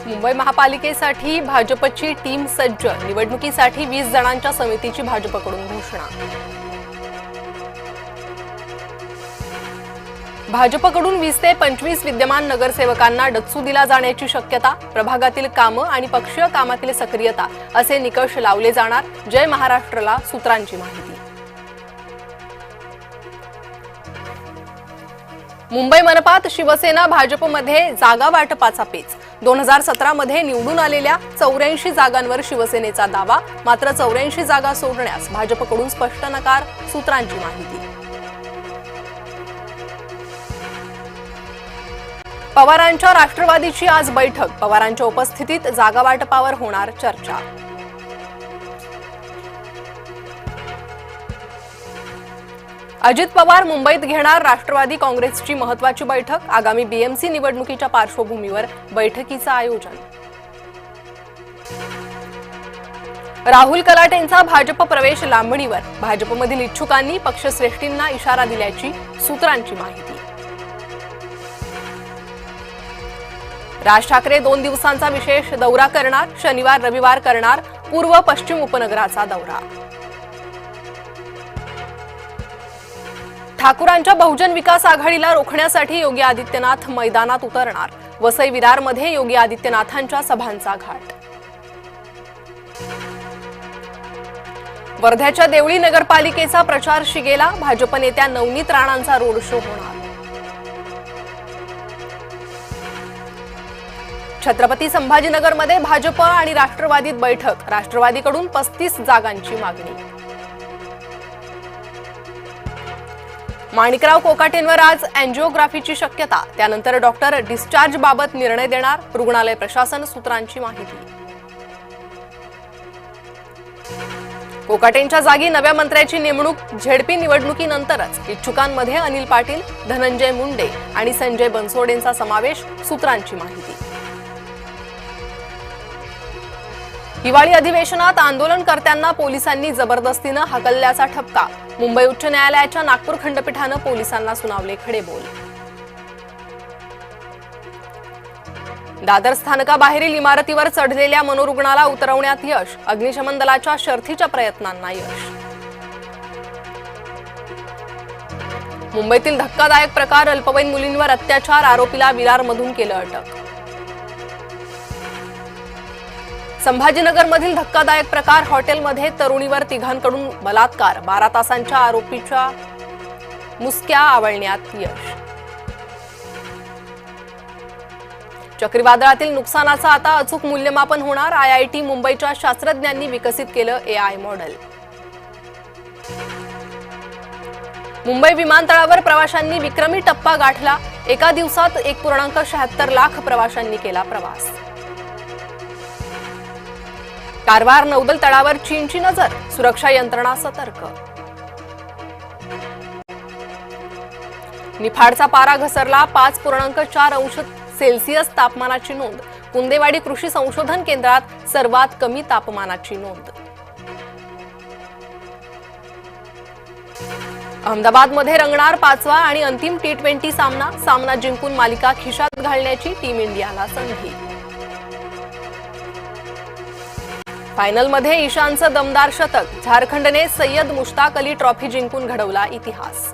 मुंबई महापालिकेसाठी भाजपची टीम सज्ज, निवडणुकीसाठी 20 जणांच्या समितीची भाजपकडून घोषणा। भाजपकडून 20 ते 25 विद्यमान नगरसेवकांना डच्चू दिला जाण्याची शक्यता, प्रभागातील कामं आणि पक्षीय कामातील सक्रियता असे निकष लावले जाणार। जय महाराष्ट्रला सूत्रांची माहिती। मुंबई मनपात शिवसेना भाजपमध्ये जागा वाटपाचा पेच। 2017 मध्ये निवडून आलेल्या 84 जागांवर शिवसेनेचा दावा, मात्र 84 जागा सोडण्यास भाजपकडून स्पष्ट नकार, सूत्रांची माहिती। पवारांच्या राष्ट्रवादीची आज बैठक, पवारांच्या उपस्थितीत जागा वाटपावर होणार चर्चा। अजित पवार मुंबईत घेणार राष्ट्रवादी काँग्रेसची महत्त्वाची बैठक, आगामी बीएमसी निवडणुकीच्या पार्श्वभूमीवर बैठकीचं आयोजन। राहुल कलाटेंचा भाजप प्रवेश लांबणीवर, भाजपमधील इच्छुकांनी पक्षश्रेष्ठींना इशारा दिल्याची सूत्रांची माहिती। राज ठाकरे 2 दिवसांचा विशेष दौरा करणार, शनिवार रविवार करणार पूर्व पश्चिम उपनगराचा दौरा। ठाकूरांच्या बहुजन विकास आघाडीला रोखण्यासाठी योगी आदित्यनाथ मैदानात उतरणार, वसई विरारमध्ये योगी आदित्यनाथांच्या सभांचा घाट। वर्ध्याच्या देवळी नगरपालिकेचा प्रचार शिगेला, भाजप नेत्या नवनीत राणांचा रोड शो होणार। छत्रपती संभाजीनगरमध्ये भाजप आणि राष्ट्रवादीत बैठक, राष्ट्रवादीकडून 35 जागांची मागणी। माणिकराव कोकाटेंवर आज अँजिओग्राफीची शक्यता, त्यानंतर डॉक्टर डिस्चार्ज बाबत निर्णय देणार, रुग्णालय प्रशासन सूत्रांची माहिती। कोकाटेंच्या जागी नव्या मंत्र्याची नेमणूक, झेडपी निवडणुकीनंतरच इच्छुकांमध्ये अनिल पाटील, धनंजय मुंडे आणि संजय बनसोडेंचा समावेश, सूत्रांची माहिती। हिवाळी अधिवेशनात आंदोलनकर्त्यांना पोलिसांनी जबरदस्तीनं हकलल्याचा ठपका, मुंबई उच्च न्यायालयाच्या नागपूर खंडपीठानं पोलिसांना सुनावले खडेबोल। दादर स्थानकाबाहेरील इमारतीवर चढलेल्या मनोरुग्णाला उतरवण्यात यश, अग्निशमन दलाच्या शर्थीच्या प्रयत्नांना यश। मुंबईतील धक्कादायक प्रकार, अल्पवयीन मुलींवर अत्याचार, आरोपीला विरारमधून केलं अटक। संभाजीनगरमधील धक्कादायक प्रकार, हॉटेलमध्ये तरुणीवर तिघांकडून बलात्कार, 12 तासांच्या आरोपीच्या मुसक्या आवळण्यात यश। चक्रीवादळातील नुकसानाचं आता अचूक मूल्यमापन होणार, IIT मुंबईच्या शास्त्रज्ञांनी विकसित केलं AI मॉडेल। मुंबई विमानतळावर प्रवाशांनी विक्रमी टप्पा गाठला, एका दिवसात 1.76 लाख प्रवाशांनी केला प्रवास। कारवार नौदल तळावर चीनची नजर, सुरक्षा यंत्रणा सतर्क। निफाडचा पारा घसरला, 5.4 अंश सेल्सिअस तापमानाची नोंद, कुंदेवाडी कृषी संशोधन केंद्रात सर्वात कमी तापमानाची नोंद। अहमदाबादमध्ये रंगणार 5वा आणि अंतिम T20 सामना जिंकून मालिका खिशात घालण्याची टीम इंडियाला संधी। फायनलमध्ये ईशानचं दमदार शतक, झारखंडने सय्यद मुश्ताक अली ट्रॉफी जिंकून घडवला इतिहास।